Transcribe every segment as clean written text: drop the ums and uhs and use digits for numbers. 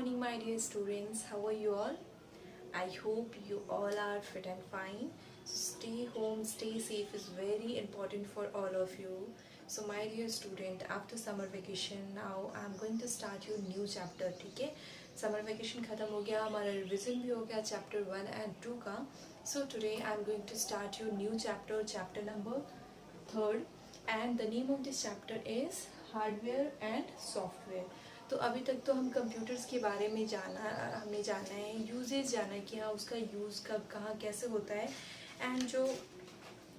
morning, my dear students. How are you all? I hope you all are fit and fine. Stay home, stay safe is very important for all of you. So, my dear student, after summer vacation, now I'm going to start your new chapter. ठीक है? Summer vacation खत्म हो गया, हमारा revision भी हो गया chapter 1 and 2 का. So today I'm going to start your new chapter, chapter number 3rd, and the name of this chapter is hardware and software. तो अभी तक तो हम कंप्यूटर्स के बारे में हमने जाना है, यूजेस जाना है कि हाँ उसका यूज़ कब कहाँ कैसे होता है. एंड जो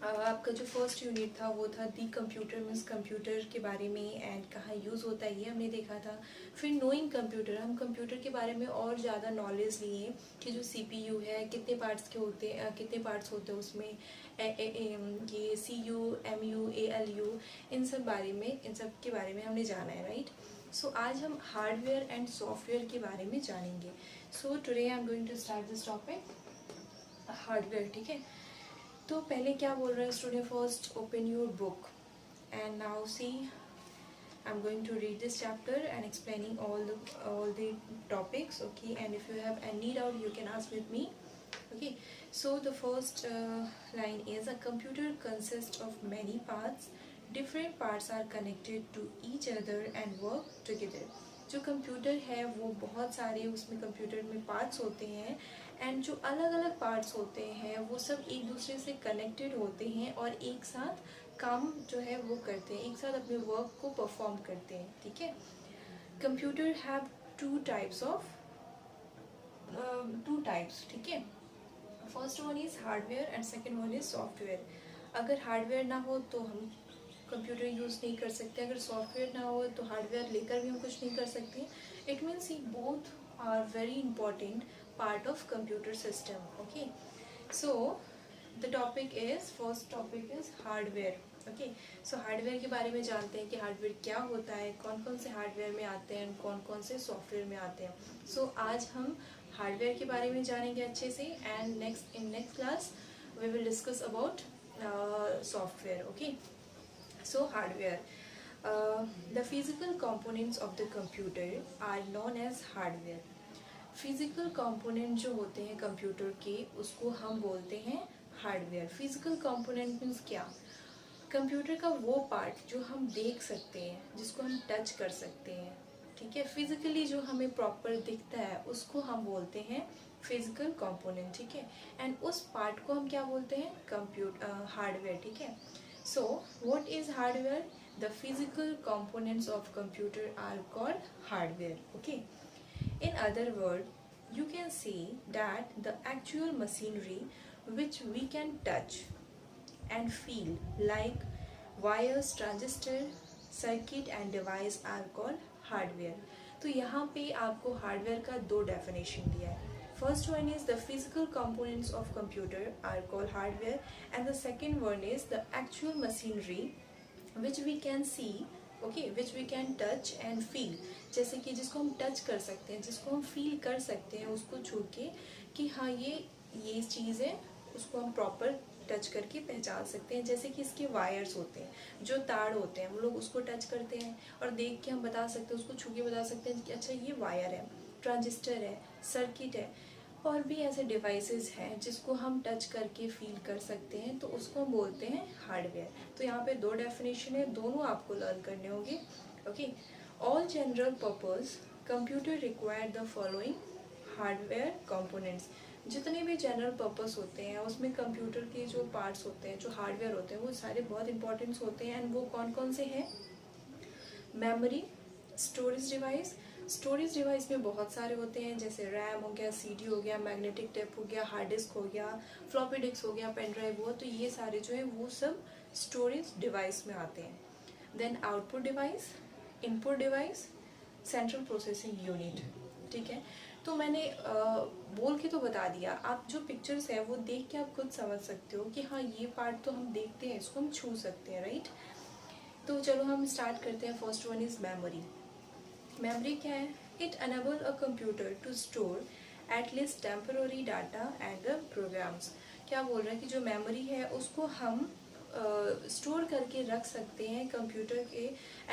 आपका जो फर्स्ट यूनिट था वो था दी कंप्यूटर मीन्स कंप्यूटर के बारे में एंड कहाँ यूज़ होता है ये हमने देखा था. फिर नोइंग कंप्यूटर, हम कंप्यूटर के बारे में और ज़्यादा नॉलेज लिए कि जो CPU है कितने पार्ट्स के होते हैं, कितने पार्ट्स होते हैं उसमें, ये CU MU ALU इन सब के बारे में हमने जाना है, राइट. सो आज हम हार्डवेयर एंड सॉफ्टवेयर के बारे में जानेंगे. So today I am going to start this topic hardware. ठीक है, तो पहले क्या बोल रहा है student, first open your book and now see I am going to read this chapter and explaining all the topics. Okay, and if you have any doubt you can ask with me. Okay, so the first line is a computer consists of many parts. Different parts are connected to each other and work together. जो computer है वो बहुत सारे उसमें computer में parts होते हैं and जो अलग अलग पार्ट्स होते हैं वो सब एक दूसरे से कनेक्टेड होते हैं और एक साथ काम जो है वो करते हैं, एक साथ अपने वर्क को परफॉर्म करते हैं. ठीक है, कंप्यूटर हैव टू टाइप्स. ठीक है, first one is hardware and second one is software. अगर हार्डवेयर ना हो तो हम कंप्यूटर यूज़ नहीं कर सकते, अगर सॉफ्टवेयर ना हो तो हार्डवेयर लेकर भी हम कुछ नहीं कर सकते. It means both are very important part of computer system. Okay, so the topic is first topic is hardware. Okay, so hardware के बारे में जानते हैं कि हार्डवेयर क्या होता है, कौन कौन से हार्डवेयर में आते हैं, कौन कौन से सॉफ्टवेयर में आते हैं. सो आज हम हार्डवेयर के बारे में जानेंगे अच्छे से and next class we will discuss about software. Okay, so hardware, the physical components of the computer are known as hardware. Physical component जो होते हैं कंप्यूटर के उसको हम बोलते हैं हार्डवेयर. फिजिकल कंपोनेंट मीन्स क्या, कंप्यूटर का वो पार्ट जो हम देख सकते हैं, जिसको हम टच कर सकते हैं. ठीक है, फिजिकली जो हमें प्रॉपर दिखता है उसको हम बोलते हैं फिजिकल कंपोनेंट. ठीक है, एंड उस पार्ट को हम क्या बोलते हैं, हार्डवेयर. ठीक है, so what is hardware? The physical components of computer are called hardware. Okay, in other words, you can say that the actual machinery which we can touch and feel like wires, transistor, circuit and device are called hardware. तो यहाँ पे आपको hardware का दो definition दिया है. First one is the physical components of computer are called hardware and the second one is the actual machinery which we can see, okay, which we can touch and feel. जैसे कि जिसको हम touch कर सकते हैं, जिसको हम feel कर सकते हैं उसको छू के कि हाँ ये चीज़ है, उसको हम प्रॉपर टच करके पहचान सकते हैं. जैसे कि इसके वायर्स होते हैं, जो तार होते हैं, हम लोग उसको टच करते हैं और देख के हम बता सकते हैं, उसको छू के बता सकते हैं कि अच्छा ये वायर है, ट्रांजिस्टर है, सर्किट है. और भी ऐसे डिवाइसेस हैं जिसको हम टच करके फील कर सकते हैं, तो उसको हम बोलते हैं हार्डवेयर. तो यहाँ पे दो डेफिनेशन है, दोनों आपको लर्न करने होंगे. Okay, all general purpose computer require the following hardware components. जितने भी जनरल पर्पस होते हैं उसमें कंप्यूटर के जो पार्ट्स होते हैं, जो हार्डवेयर होते हैं, वो सारे बहुत इंपॉर्टेंट्स होते हैं. एंड वो कौन कौन से हैं, memory, storage device. Storage device में बहुत सारे होते हैं, जैसे रैम हो गया, CD हो गया, मैग्नेटिक टेप हो गया, हार्ड डिस्क हो गया, फ्लॉपी डिस्क हो गया, पेन ड्राइव हुआ. तो ये सारे जो है वो सब स्टोरेज डिवाइस में आते हैं. Then output device, input device, central processing unit. ठीक है, तो मैंने बोल के तो बता दिया, आप जो पिक्चर्स है वो देख के आप खुद समझ सकते हो कि हाँ ये पार्ट तो हम देखते हैं, इसको हम छू सकते हैं, राइट. तो चलो हम स्टार्ट करते हैं. First one is memory. Memory क्या है, it enable a computer to store at least temporary data and the programs. क्या बोल रहा है कि जो मेमोरी है उसको हम स्टोर करके रख सकते हैं कंप्यूटर के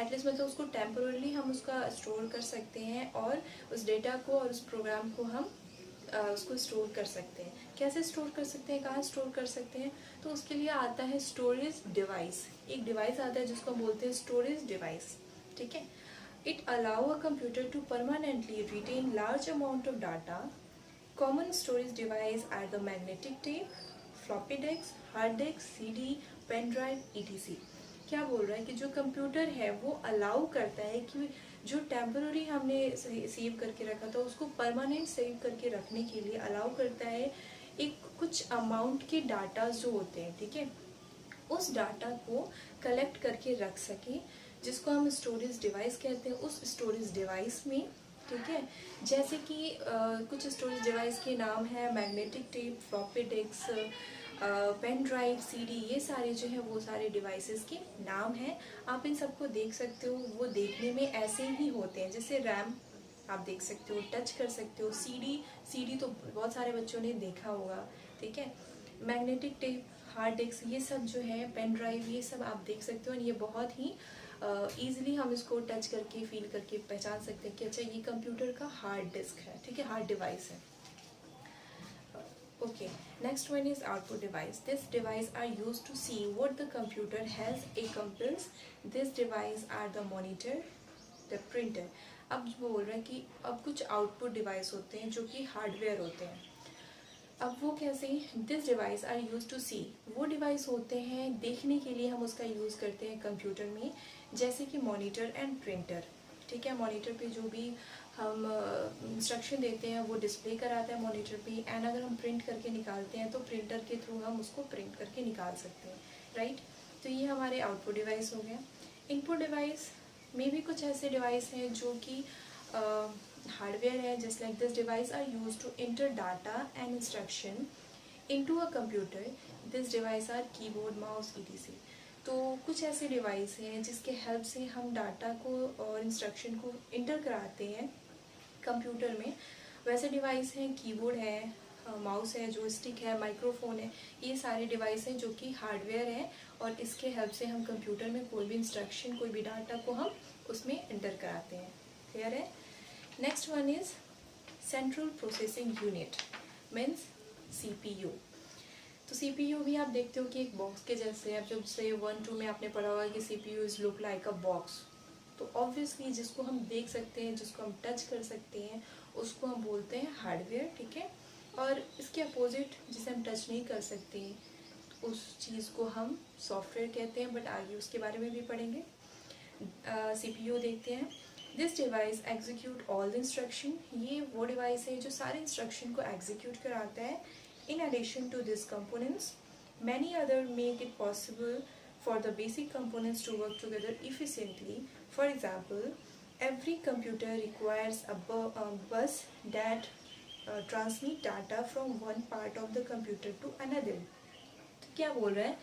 एटलीस्ट, मतलब उसको टेम्पोरली हम उसका स्टोर कर सकते हैं और उस डेटा को और उस प्रोग्राम को हम उसको स्टोर कर सकते हैं। कैसे स्टोर कर सकते हैं, कहाँ स्टोर कर सकते हैं, तो उसके लिए आता है स्टोरेज डिवाइस। एक डिवाइस आता है जिसको हम बोलते हैं स्टोरेज डिवाइस, ठीक है। It allow a computer to permanently retain large amount of data. Common storage device are the magnetic tape, floppy disk, hard disk, CD, pen drive, etc. क्या बोल रहा है कि जो कंप्यूटर है वो अलाउ करता है कि जो टेम्पररी हमने सेव करके रखा था उसको परमानेंट सेव करके रखने के लिए अलाउ करता है एक कुछ अमाउंट के डाटा जो होते हैं, ठीक है, उस डाटा को कलेक्ट करके रख सके, जिसको हम स्टोरेज डिवाइस कहते हैं। उस स्टोरेज डिवाइस में, ठीक है, जैसे कि कुछ स्टोरेज डिवाइस के नाम है magnetic tape, floppy disk, pen drive, CD, ये सारे जो है वो सारे डिवाइसेस के नाम हैं। आप इन सबको देख सकते हो, वो देखने में ऐसे ही होते हैं। जैसे रैम आप देख सकते हो, टच कर सकते हो, सीडी तो बहुत सारे बच्चों ने देखा होगा, ठीक है। मैग्नेटिक टेप, हार्ड डिस्क, ये सब जो है, पेन ड्राइव, ये सब आप देख सकते हो। और ये बहुत ही ईजिली हम इसको टच करके फील करके पहचान सकते हैं कि अच्छा ये कंप्यूटर का हार्ड डिस्क है, ठीक है, हार्ड डिवाइस है। Okay, next one is output device. This device are used to see what the computer has accomplished. This device are the monitor, the printer. अब जो बोल रहे हैं कि अब कुछ आउटपुट डिवाइस होते हैं जो कि हार्डवेयर होते हैं। अब वो कैसे, this device are use to see, वो डिवाइस होते हैं देखने के लिए हम उसका यूज़ करते हैं कंप्यूटर में, जैसे कि मॉनिटर एंड प्रिंटर, ठीक है। मॉनिटर पे जो भी हम इंस्ट्रक्शन देते हैं वो डिस्प्ले कराता है मॉनिटर पे, एंड अगर हम प्रिंट करके निकालते हैं तो प्रिंटर के थ्रू हम उसको प्रिंट करके निकाल सकते हैं, राइट। तो ये हमारे आउटपुट डिवाइस हो गया। इनपुट डिवाइस में भी कुछ ऐसे डिवाइस हैं जो कि हार्डवेयर है, just like this device are use to enter data and instruction into a computer. This device are keyboard, mouse, etc. तो कुछ ऐसे डिवाइस हैं जिसके हेल्प से हम डाटा को और इंस्ट्रक्शन को इंटर कराते हैं कंप्यूटर में। वैसे डिवाइस हैं कीबोर्ड है, माउस है, जो स्टिक है, माइक्रोफोन है, ये सारे डिवाइस हैं जो कि हार्डवेयर हैं और इसके हेल्प से हम कंप्यूटर में कोई भी इंस्ट्रक्शन, कोई भी डाटा को हम उसमें इंटर कराते हैं। क्लियर है। Next one is central processing unit, means CPU. तो सीपीयू भी आप देखते हो कि एक बॉक्स के जैसे, अब जब से 1-2 में आपने पढ़ा होगा कि CPU is look like a box, तो ऑब्वियसली जिसको हम देख सकते हैं, जिसको हम टच कर सकते हैं, उसको हम बोलते हैं हार्डवेयर, ठीक है। और इसके अपोजिट जिसे हम टच नहीं कर सकते उस चीज़ को हम सॉफ्टवेयर कहते हैं, बट आगे उसके बारे में भी पढ़ेंगे। सीपीयू देखते हैं। This device execute all the instruction, ये वो डिवाइस है जो सारे इंस्ट्रक्शन को एग्जीक्यूट कराता है। In addition to these components, many other make it possible for the basic components to work together efficiently. For example, every computer requires a bus that transmit data from one part of the computer to another. तो क्या बोल रहा है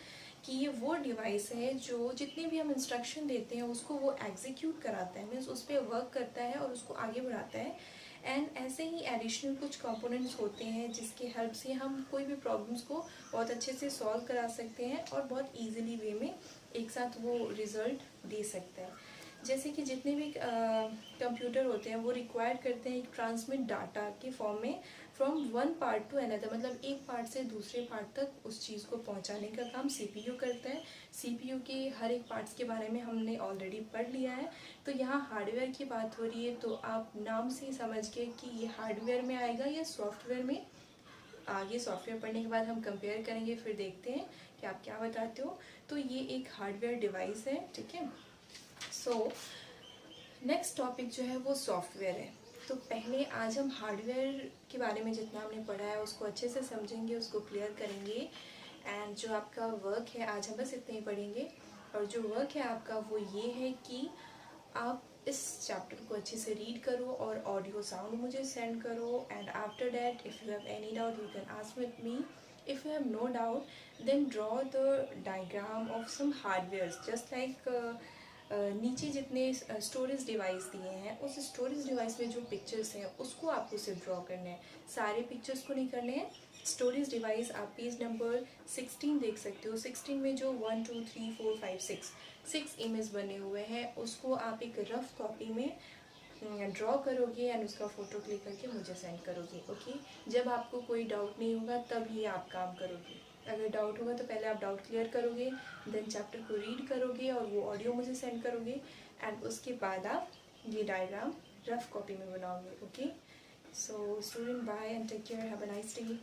कि ये वो device है जो जितने भी हम इंस्ट्रक्शन देते हैं उसको वो एग्जीक्यूट कराता है, मीन्स उस पर वर्क करता है और उसको आगे बढ़ाता है। एंड ऐसे ही एडिशनल कुछ कंपोनेंट्स होते हैं जिसकी हेल्प से हम कोई भी प्रॉब्लम्स को बहुत अच्छे से सॉल्व करा सकते हैं और बहुत इजीली वे में एक साथ वो रिजल्ट दे सकता है। जैसे कि जितने भी कंप्यूटर होते हैं वो रिक्वायर करते हैं एक ट्रांसमिट डाटा के फॉर्म में from one part two another, मतलब एक पार्ट से दूसरे पार्ट तक उस चीज़ को पहुंचाने का काम सीपीयू करता है। सीपीयू के हर एक पार्ट्स के बारे में हमने ऑलरेडी पढ़ लिया है। तो यहाँ हार्डवेयर की बात हो रही है तो आप नाम से समझ गए कि ये हार्डवेयर में आएगा या सॉफ्टवेयर में। आगे सॉफ्टवेयर पढ़ने के बाद हम कंपेयर करेंगे, फिर देखते हैं कि आप क्या बताते हो। तो ये एक हार्डवेयर डिवाइस है, ठीक है। सो नेक्स्ट टॉपिक जो है वो सॉफ्टवेयर है। तो पहले आज हम हार्डवेयर के बारे में जितना हमने पढ़ा है उसको अच्छे से समझेंगे, उसको क्लियर करेंगे। एंड जो आपका वर्क है आज हम बस इतना ही पढ़ेंगे। और जो वर्क है आपका वो ये है कि आप इस चैप्टर को अच्छे से रीड करो और ऑडियो साउंड मुझे सेंड करो। And after that if you have any doubt you can ask with me. If you have no doubt then draw the diagram of some hardware, just like नीचे जितने storage device दिए हैं उस storage device में जो pictures हैं उसको आपको सिर्फ ड्रॉ करना है। सारे पिक्चर्स को नहीं करने हैं, स्टोरेज डिवाइस आप पेज नंबर 16 देख सकते हो। 16 में जो 1 2 3 4 5 6 इमेज बने हुए हैं उसको आप एक रफ कॉपी में ड्रॉ करोगे एंड उसका फ़ोटो क्लिक करके मुझे सेंड करोगे। ओके, जब आपको कोई डाउट नहीं होगा तब ही आप काम करोगे। अगर डाउट होगा तो पहले आप डाउट क्लियर करोगे, देन चैप्टर को रीड करोगे और वो ऑडियो मुझे सेंड करोगे एंड उसके बाद आप ये डायग्राम रफ कॉपी में बनाओगे। Okay, so student bye and take care, have a nice day.